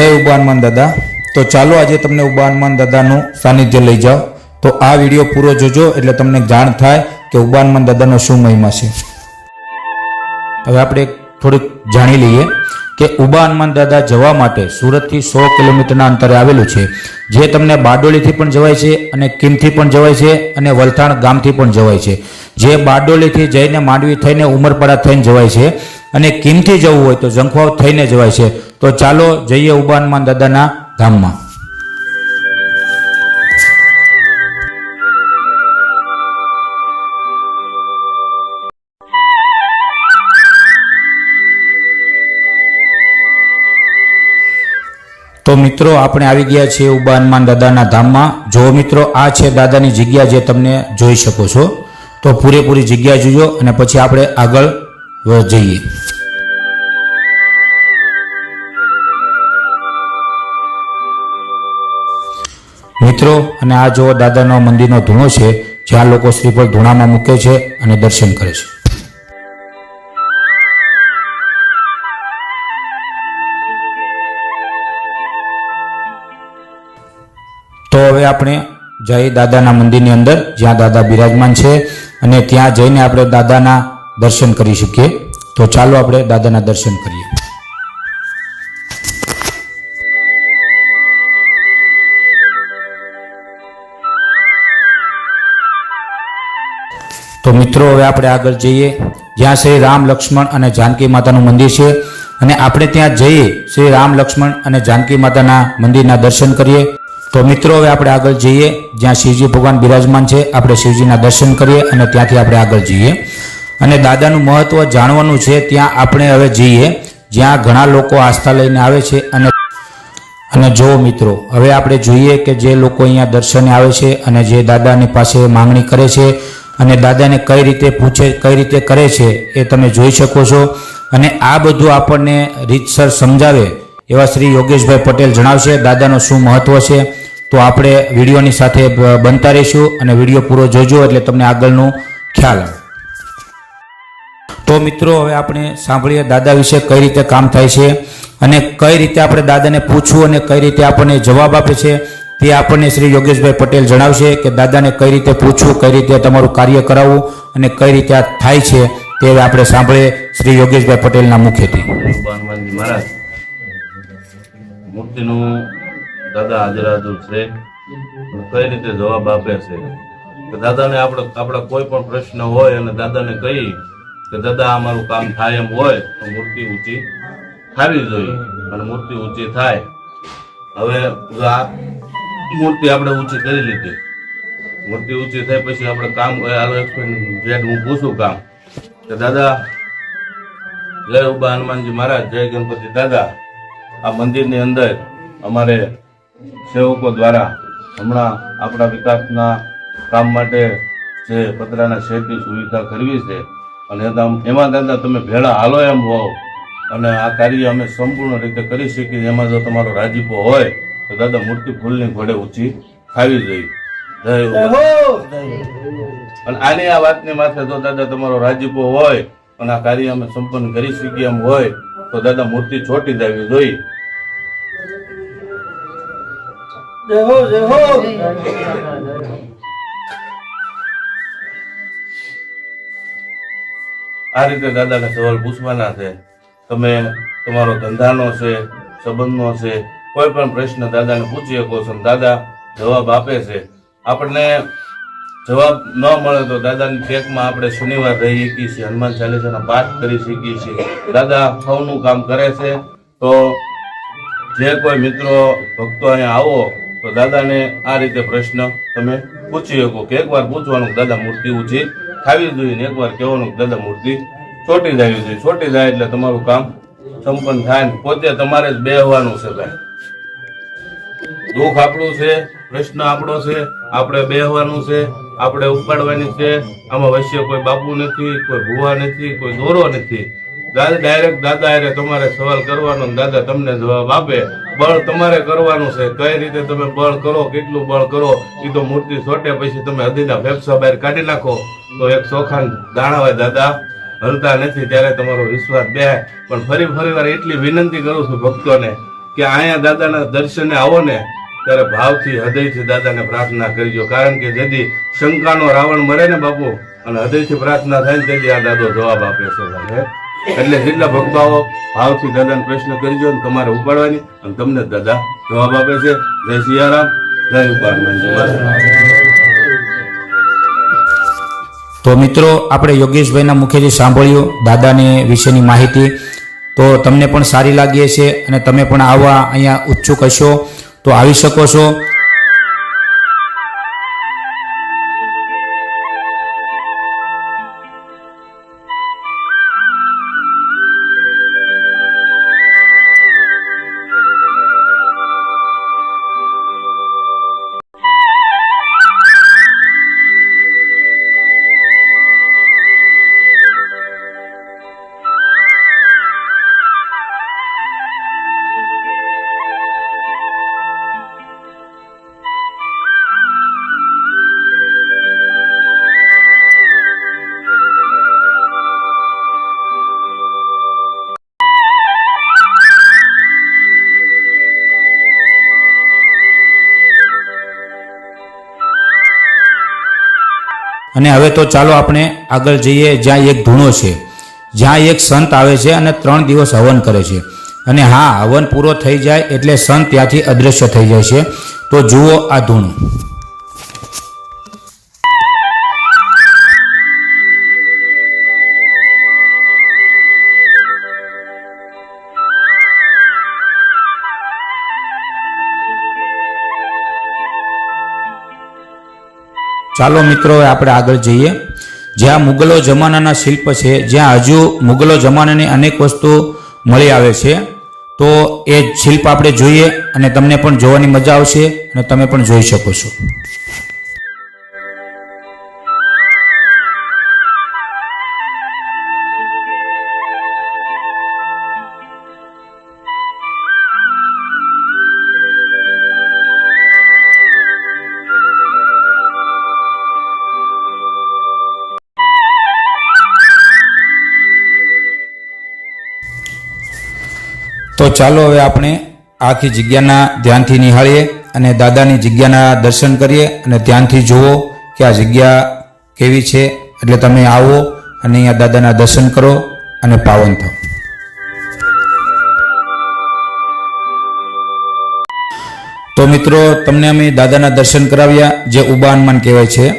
જય ઉબા હનુમાન દાદા। તો ચાલો આજે તમને ઉબા હનુમાન દાદાનું સાનિધ્ય લઈ જાઓ। તો આ વિડીયો પૂરો જોજો એટલે તમને જાણ થાય કે ઉબા હનુમાન દાદાનો શું મહિમા છે। હવે આપણે થોડીક જાણી લઈએ કે ઉબા હનુમાન દાદા જવા માટે સુરતથી 100 કિલોમીટરના અંતરે આવેલું છે, જે તમને બારડોલીથી પણ જવાય છે અને કિમથી પણ જવાય છે અને વલથાણ ગામથી પણ જવાય છે। જે બારડોલીથી જઈને માંડવી થઈને ઉમરપાડા થઈને જવાય છે અને કિમથી જવું હોય તો ઝંખવાવ થઈને જવાય છે। તો ચાલો જઈએ ઉબા હનુમાન દાદાના ધામમાં। તો મિત્રો આપણે આવી ગયા છીએ ઉબા હનુમાન દાદાના ધામમાં। જો મિત્રો આ છે દાદાની જગ્યા જે તમને જોઈ શકો છો। તો પૂરેપૂરી જગ્યા જોજો અને પછી આપણે આગળ જઈએ। મિત્રો અને આ જો દાદાનો મંદિરનો ધૂણો છે, જ્યાં લોકો શ્રીફળ ધૂણામાં મૂકે છે અને દર્શન કરે છે। તો હવે આપણે જઈએ દાદાના મંદિરની અંદર, જ્યાં દાદા બિરાજમાન છે અને ત્યાં જઈને આપણે દાદાના દર્શન કરી શકીએ। તો ચાલો આપણે દાદાના દર્શન કરીએ। તો મિત્રો હવે આપણે આગળ જઈએ, જ્યાં શ્રી રામ લક્ષ્મણ અને જાનકી માતાનું મંદિર છે અને આપણે ત્યાં જઈએ શ્રી રામ લક્ષ્મણ અને જાનકી માતાના મંદિરના દર્શન કરીએ। તો મિત્રો હવે આપણે આગળ જઈએ, જ્યાં શિવજી ભગવાન બિરાજમાન છે, આપણે શિવજીના દર્શન કરીએ અને ત્યાંથી આપણે આગળ જઈએ અને દાદાનું મહત્વ જાણવાનું છે। ત્યાં આપણે હવે જઈએ જ્યાં ઘણા લોકો આસ્થા લઈને આવે છે અને જો મિત્રો હવે આપણે જોઈએ કે જે લોકો અહીંયા દર્શને આવે છે અને જે દાદાની પાસે માંગણી કરે છે અને દાદાને કઈ રીતે પૂછે, કઈ રીતે કરે છે એ તમે જોઈ શકો છો। અને આ બધું આપણને રીતસર સમજાવે એવા શ્રી યોગેશભાઈ પટેલ જણાવશે દાદાનું શું મહત્વ છે। તો આપણે વિડીયોની સાથે બનતા રહીશું અને વિડીયો પૂરો જોજો એટલે તમને આગળનું ખ્યાલ આવે। તો મિત્રો હવે આપણે સાંભળીએ દાદા વિશે કઈ રીતે કામ થાય છે અને કઈ રીતે આપણે દાદાને પૂછવું અને કઈ રીતે આપણને જવાબ આપે છે તે આપણને શ્રી યોગેશભાઈ પટેલ જણાવશે કે દાદાને કઈ રીતે પૂછવું, કઈ રીતે તમારું કાર્ય કરાવવું અને કઈ રીતે આ થાય છે તે હવે આપણે સાંભળીએ શ્રી યોગેશભાઈ પટેલના મુખેથી। હનુમાનજી મહારાજ મૂર્તિનું દાદા હાજર છે, કઈ રીતે જવાબ આપે છે કે દાદાને આપણા કોઈ પણ પ્રશ્ન હોય અને દાદાને કહી કે દાદા અમારું કામ થાય એમ હોય તો મૂર્તિ ઊંચી થવી જોઈએ અને મૂર્તિ ઊંચી થાય। હવે આ મૂર્તિ આપણે ઊંચી કરી લીધી, મૂર્તિ ઊંચી થાય પછી આપણે કામ હું પૂછું કામ કે દાદા જય ઉબા હનુમાનજી મહારાજ, જય ગણપતિ દાદા। આ મંદિરની અંદર અમારે સેવકો દ્વારા હમણાં આપણા વિકાસના કામ માટે જે પતરાના શેડની સુવિધા કરવી છે અને એમાં દાદા તમે ભેળા હાલો એમ હોવ અને આ કાર્ય અમે સંપૂર્ણ રીતે કરી શકીએ। એમાં જો તમારો રાજીપો હોય તો દાદા મૂર્તિ ફૂલની ઘોડે ઊંચી ખાવી જોઈએ। જય અને આની આ વાતની માથે જો દાદા તમારો રાજીપો હોય અને આ કાર્ય અમે સંપન્ન કરી શકીએ એમ હોય તો દાદા મૂર્તિ છોટી જવી જોઈએ। આ રીતે દાદાને સવાલ પૂછવાના છે। તમે તમારો ધંધાનો છે, સંબંધનો છે, કોઈ પણ પ્રશ્ન દાદાને પૂછી શકો છો, દાદા જવાબ આપે છે। આપણને જવાબ ન મળે તો દાદાની ટેકમાં આપણે શનિવાર રહી શકીએ છીએ, હનુમાન ચાલીસાના પાઠ કરી શકીએ છીએ। દાદા સૌનું કામ કરે છે। તો જે કોઈ મિત્રો ભક્તો અહીંયા આવો તો દાદાને આ રીતે પ્રશ્ન તમે પૂછી શકો કે એકવાર પૂછવાનું દાદા મૂર્તિ ઊંચી થવી જોઈએ ને એકવાર કહેવાનું દાદા મૂર્તિ છોટી જવી જોઈએ। છોટી જાય એટલે તમારું કામ સંપન્ન થાય ને પોતે તમારે જ બેહવાનું છે। ભાઈ દુઃખ આપણું છે, પ્રશ્ન આપણો છે, આપણે બેહવાનું છે, આપણે ઉપાડવાની છે। આમાં વચ્ચે કોઈ બાપુ નથી, કોઈ ભુવા નથી, કોઈ દોરો નથી। દાદા ડાયરેક્ટ દાદા એટલે તમારે સવાલ કરવાનો, દાદા તમને જવાબ આપે। બળ તમારે કરવાનું છે, કઈ રીતે તમે બળ કરો, કેટલું બળ કરો એ તો મૂર્તિ છોટે પછી તમે હદીના ફેફસા બહાર કાઢી નાખો તો એક ચોખાન દાણા હોય દાદા હલતા નથી, ત્યારે તમારો વિશ્વાસ બે। પણ ફરી વાર એટલી વિનંતી કરું છું ભક્તોને કે અહીંયા દાદાના દર્શને આવો ને ત્યારે ભાવથી હૃદયથી દાદાને પ્રાર્થના કરજો, કારણ કે જેથી શંકાનો રાવણ મરે ને બાપુ અને હૃદયથી પ્રાર્થના થાય ને તેથી આ દાદો જવાબ આપે છે ભાઈ. એટલે જેટલા ભક્તો આવો ભાવથી દાદાને પ્રશ્ન કરજો ને તમારે ઉપાડવાની અને તમને દાદા જવાબ આપે છે. જય સિયારામ, જય ઉપાડવાની. તો મિત્રો આપણે યોગેશભાઈના મુખેથી સાંભળ્યું દાદાની વિશેની માહિતી. તો તમને પણ સારી લાગી હશે અને તમે પણ આવવા અહીંયા ઉત્સુક હશો તો આવી શકો છો. અને હવે તો ચાલો આપણે આગળ જઈએ જ્યાં એક ધૂણો છે, જ્યાં એક સંત આવે છે અને 3 દિવસ હવન કરે છે. અને હા, હવન પૂરો થઈ જાય એટલે સંત ત્યાંથી અદૃશ્ય થઈ જાય છે. તો જુઓ આ ધૂણો. ચાલો મિત્રો આપણે આગળ જઈએ જ્યાં મુગલો જમાનાના શિલ્પ છે, જ્યાં હજુ મુગલો જમાનાની અનેક વસ્તુ મળી આવે છે. તો એ શિલ્પ આપણે જોઈએ અને તમને પણ જોવાની મજા આવશે અને તમે પણ જોઈ શકો છો. તો ચાલો હવે આપણે આખી જગ્યાના ધ્યાનથી નિહાળીએ અને દાદાની જગ્યાના દર્શન કરીએ અને ધ્યાનથી જુઓ કે આ જગ્યા કેવી છે. એટલે તમે આવો અને અહીંયા દાદાના દર્શન કરો અને પાવન થાઓ. તો મિત્રો તમને અમે દાદાના દર્શન કરાવ્યા જે ઊભા હનુમાન કહેવાય છે.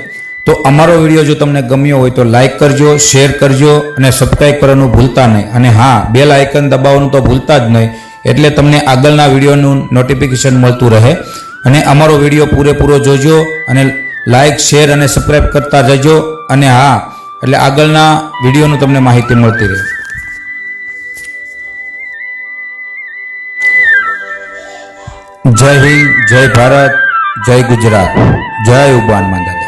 તો અમારો વિડીયો જો તમને ગમ્યો હોય તો લાઈક કરજો, શેર કરજો અને સબસ્ક્રાઈબ કરવાનું ભૂલતા નહીં. અને હા, બેલ આઇકન દબાવવાનું તો ભૂલતા જ નહીં, એટલે તમને આગળના વિડીયોનું નોટિફિકેશન મળતું રહે. અને અમારો વિડીયો પૂરેપૂરો જોજો અને લાઈક, શેર અને સબસ્ક્રાઈબ કરતા રહેજો. અને હા, એટલે આગળના વિડીયોનું તમને માહિતી મળતી રહે. જય હિન્દ, જય ભારત, જય ગુજરાત, જય ઉબાન માંદા.